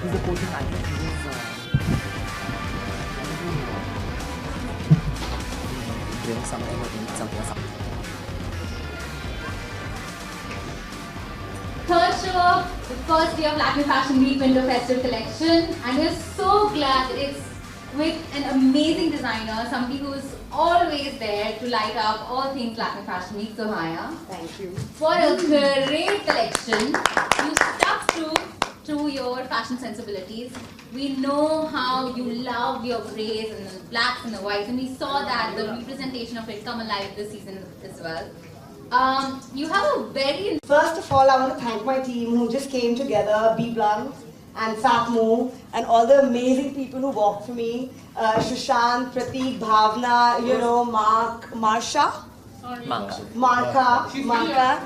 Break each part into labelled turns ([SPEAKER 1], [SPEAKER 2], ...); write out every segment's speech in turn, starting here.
[SPEAKER 1] He's the coaching actor. Drink something or eat something or something.
[SPEAKER 2] Third show, the first day of Glamour Fashion Week WinterFestive collection, and we're so glad it's with an amazing designer, somebody who's always there to light up all things Glamour Fashion Week. So Maya,
[SPEAKER 3] thank you
[SPEAKER 2] for a great collection. You stuck to your fashion sensibilities. We know how you love your greys and the blacks and the whites, and we saw that the representation of it come alive this season as well. You have a very...
[SPEAKER 3] First of all, I want to thank my team who just came together, B Blunt and Satmo, and all the amazing people who worked for me. Shushan, Prateik, Bhavna, you know, Marsha? Marka.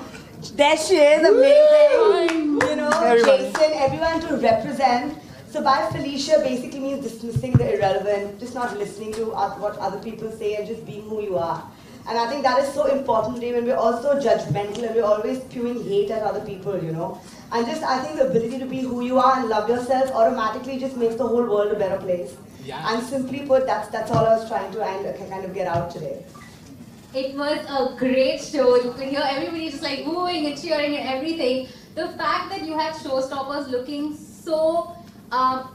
[SPEAKER 3] There she is, amazing. You know, Jason, everyone to represent. So by Felicia basically means dismissing the irrelevant, just not listening to what other people say and just being who you are. And I think that is so important today when we're also judgmental and we're always spewing hate at other people, you know. And just, I think the ability to be who you are and love yourself automatically just makes the whole world a better place. Yeah. And simply put, that's all I was trying to kind of get out today.
[SPEAKER 2] It was a great show. You could hear everybody just like wooing and cheering and everything. The fact that you had showstoppers looking so,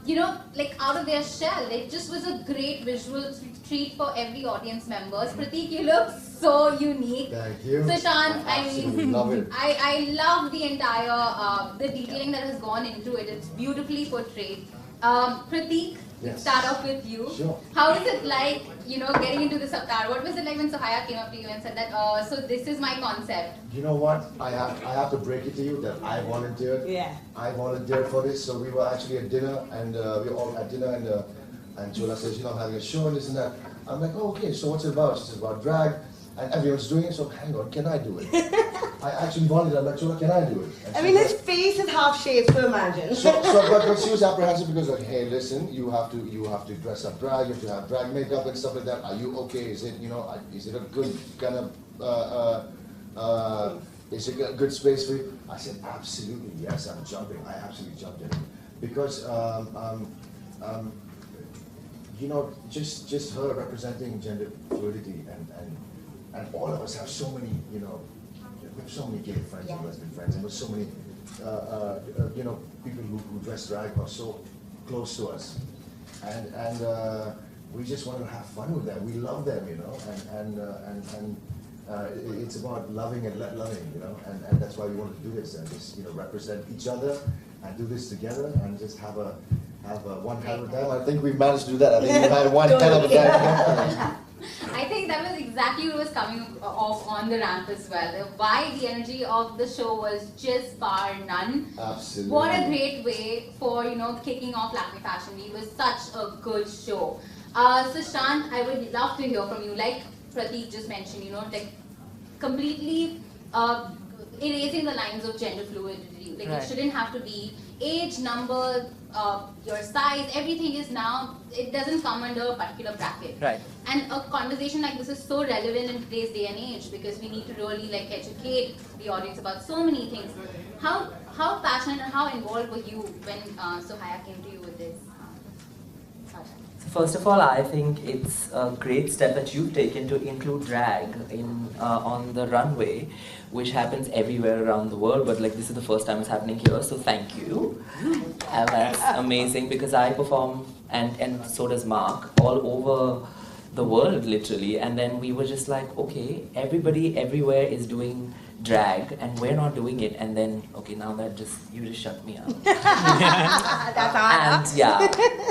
[SPEAKER 2] you know, like out of their shell. It just was a great visual treat for every audience members. Prateik, you look so unique.
[SPEAKER 4] Thank you.
[SPEAKER 2] Sushant, I mean,
[SPEAKER 4] love it.
[SPEAKER 2] I love the entire, the detailing that has gone into it. It's beautifully portrayed. Prateik,
[SPEAKER 4] yes.
[SPEAKER 2] Start off with you.
[SPEAKER 4] Sure.
[SPEAKER 2] How is it like, you know, getting into this avatar? What was it like when Sohaya came up to you and said that, so this is my concept?
[SPEAKER 4] You know what? I have to break it to you that I volunteered.
[SPEAKER 3] Yeah.
[SPEAKER 4] I volunteered for this. So we were actually at dinner, and we were all at dinner, and Chola says, you know, I'm having a show and this and that. I'm like, oh, okay. So what's it about? She says about drag, and everyone's doing it. So hang on, can I do it? I actually volunteered. I'm like, Chola, can I do it? And
[SPEAKER 3] I mean, his face is half shaved, so imagine.
[SPEAKER 4] But she was apprehensive because like, hey, listen, you have to dress up drag, you have to have drag makeup and stuff like that. Are you okay? Is it, you know, is it a good kind of, is it a good space for you? I said, absolutely, yes, I'm jumping. I absolutely jumped in because, you know, just her representing gender fluidity and all of us have so many, you know, we have so many gay friends and lesbian friends, and with so many, you know, people who dress drag are so close to us, and we just want to have fun with them. We love them, you know, and it's about loving and loving, you know, and that's why we wanted to do this and just, you know, represent each other and do this together and just have one hell of a time. I think we've managed to do that. I think we've had one hell of a time.
[SPEAKER 2] I think that was exactly what was coming off on the ramp as well. The vibe, the energy of the show was just bar none.
[SPEAKER 4] Absolutely.
[SPEAKER 2] What a great way for, you know, kicking off Glamour Fashion Week. It was such a good show. Sushant, I would love to hear from you. Like Prateik just mentioned, you know, like completely erasing the lines of gender fluidity. Like it shouldn't have to be age, number, your size, everything is now, it doesn't come under a particular bracket.
[SPEAKER 1] Right.
[SPEAKER 2] And a conversation like this is so relevant in today's day and age because we need to really like educate the audience about so many things. How passionate and how involved were you when Sohaya came to you with this project?
[SPEAKER 1] So first of all, I think it's a great step that you've taken to include drag in on the runway, which happens everywhere around the world, but like this is the first time it's happening here, so thank you. And that's amazing because I perform and so does Mark all over the world literally, and then we were just like, okay, everybody everywhere is doing drag and we're not doing it, and then okay, now that you just shut me up.
[SPEAKER 3] That's
[SPEAKER 1] And yeah,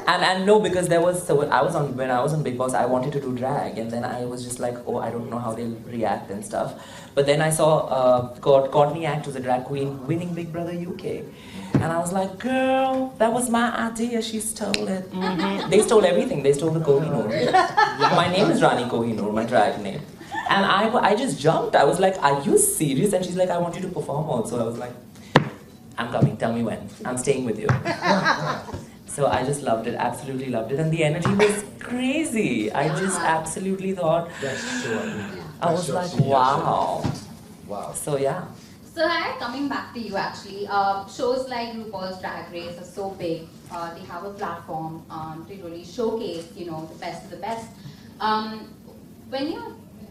[SPEAKER 1] and no, because there was when I was on Big Boss, I wanted to do drag, and then I was just like, oh, I don't know how they'll react and stuff. But then I saw Courtney Act was a drag queen winning Big Brother UK, and I was like, girl, that was my idea. She stole it. They stole everything. They stole the Kohinoor. My name is Rani Kohinoor, my drag name. And I just jumped. I was like, are you serious? And she's like, I want you to perform also. I was like, I'm coming. Tell me when. I'm staying with you. So I just loved it. Absolutely loved it. And the energy was crazy. I just absolutely thought,
[SPEAKER 4] That's so amazing.
[SPEAKER 1] I was like, wow.
[SPEAKER 4] Wow.
[SPEAKER 1] So yeah.
[SPEAKER 2] So Harry, coming back to you actually, shows like RuPaul's Drag Race are so big. They have a platform to really showcase, you know, the best of the best.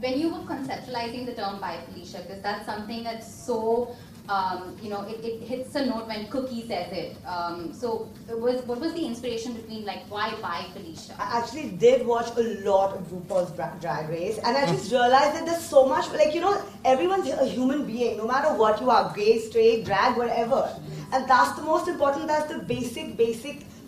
[SPEAKER 2] When you were conceptualizing the term by Felicia, because that's something that's so, you know, it hits a note when Cookie says it. So what was the inspiration between like why by Felicia?
[SPEAKER 3] I actually did watch a lot of RuPaul's Drag Race, and I just realized that there's so much, like, you know, everyone's a human being, no matter what you are, gay, straight, drag, whatever. And that's the most important, that's the basic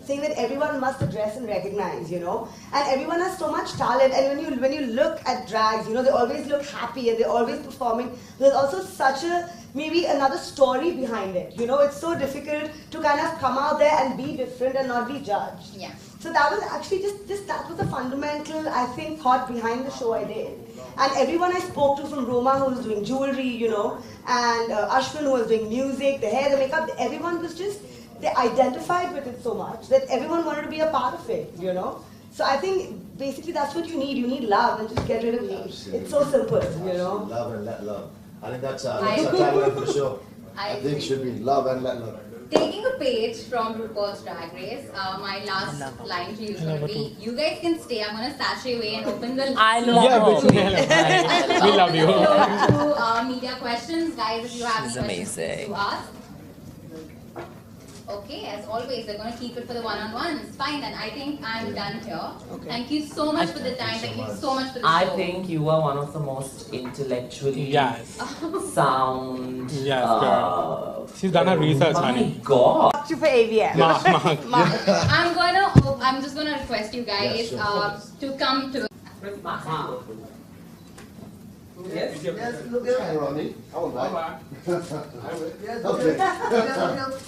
[SPEAKER 3] thing that everyone must address and recognize, you know. And everyone has so much talent, and when you look at drags, you know, they always look happy and they're always performing. There's also such a, maybe another story behind it, you know. It's so difficult to kind of come out there and be different and not be judged.
[SPEAKER 2] Yeah.
[SPEAKER 3] So that was actually just that was the fundamental, I think, thought behind the show I did. And everyone I spoke to, from Roma, who was doing jewelry, you know, and Ashwin, who was doing music, the hair, the makeup, everyone was just, they identified with it so much that everyone wanted to be a part of it, you know. So I think basically that's what you need. You need love and just get rid of hate.
[SPEAKER 4] Absolutely.
[SPEAKER 3] It's so simple, you know.
[SPEAKER 4] Love and let love. I think that's our tagline for the show. I think it should be love and let love.
[SPEAKER 2] Taking a page from RuPaul's Drag Race, my last line to you is going to be, you guys can stay, I'm going to sashay away and open the
[SPEAKER 1] I love
[SPEAKER 5] We love you.
[SPEAKER 2] to media questions. Guys, if you have
[SPEAKER 1] She's
[SPEAKER 2] any questions
[SPEAKER 1] amazing.
[SPEAKER 2] to ask. Okay, as always, they're going to keep it for the one-on-ones. Fine, then I think I'm done here. Okay. Thank you so much for the time. Thank you so much for the show.
[SPEAKER 1] I think you are one of the most intellectually
[SPEAKER 5] Yes.
[SPEAKER 1] sound.
[SPEAKER 5] Yes, girl. She's done her research,
[SPEAKER 1] Oh my
[SPEAKER 5] honey.
[SPEAKER 1] God.
[SPEAKER 3] Talk to you for AVM.
[SPEAKER 5] Mark.
[SPEAKER 2] I'm just gonna request you guys to come to.
[SPEAKER 4] Yes, look at Ronnie. I will buy.
[SPEAKER 6] Yes, okay.